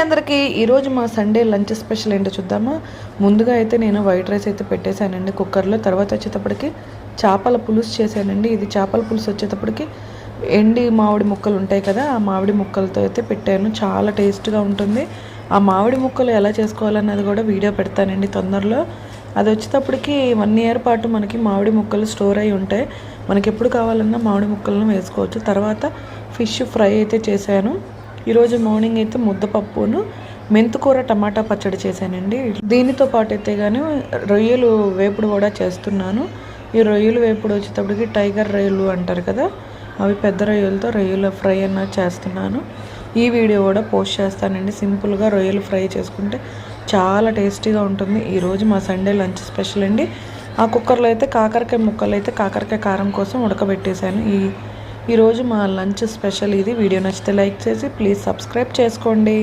అందరికీ ఈరోజు మా సండే లంచ్ స్పెషల్ ఏంటో చూద్దామా. ముందుగా అయితే నేను వైట్ రైస్ అయితే పెట్టేశానండి కుక్కర్లో. తర్వాత వచ్చేటప్పటికి చేపల పులుసు చేశానండి. ఇది చేపల పులుసు వచ్చేటప్పటికి ఎండి మామిడి ముక్కలు ఉంటాయి కదా, ఆ మామిడి ముక్కలతో అయితే పెట్టాను. చాలా టేస్ట్గా ఉంటుంది. ఆ మామిడి ముక్కలు ఎలా చేసుకోవాలన్నది కూడా వీడియో పెడతానండి తొందరలో. అది వచ్చేటప్పటికి 1 year పాటు మనకి మామిడి ముక్కలు స్టోర్ అయి ఉంటాయి. మనకి ఎప్పుడు కావాలన్నా మామిడి ముక్కలను వేసుకోవచ్చు. తర్వాత ఫిష్ ఫ్రై అయితే చేశాను. ఈరోజు మార్నింగ్ అయితే ముద్దపప్పును మెంతుకూర టమాటా పచ్చడి చేశానండి. దీనితో పాటు అయితే కానీ రొయ్యలు వేపుడు కూడా చేస్తున్నాను. ఈ రొయ్యలు వేపుడు వచ్చేటప్పటికి టైగర్ రొయ్యలు అంటారు కదా, అవి పెద్ద రొయ్యలతో రొయ్యల ఫ్రై అన్నది చేస్తున్నాను. ఈ వీడియో కూడా పోస్ట్ చేస్తానండి. సింపుల్గా రొయ్యలు ఫ్రై చేసుకుంటే చాలా టేస్టీగా ఉంటుంది. ఈరోజు మా సండే లంచ్ స్పెషల్ అండి. ఆ కుక్కర్లో అయితే కాకరకాయ ముక్కలు అయితే కాకరకాయ కారం కోసం ఉడకబెట్టేశాను. ఈరోజు మా లంచ్ స్పెషల్ ఇది. వీడియో నచ్చితే లైక్ చేసి ప్లీజ్ సబ్స్క్రైబ్ చేసుకోండి.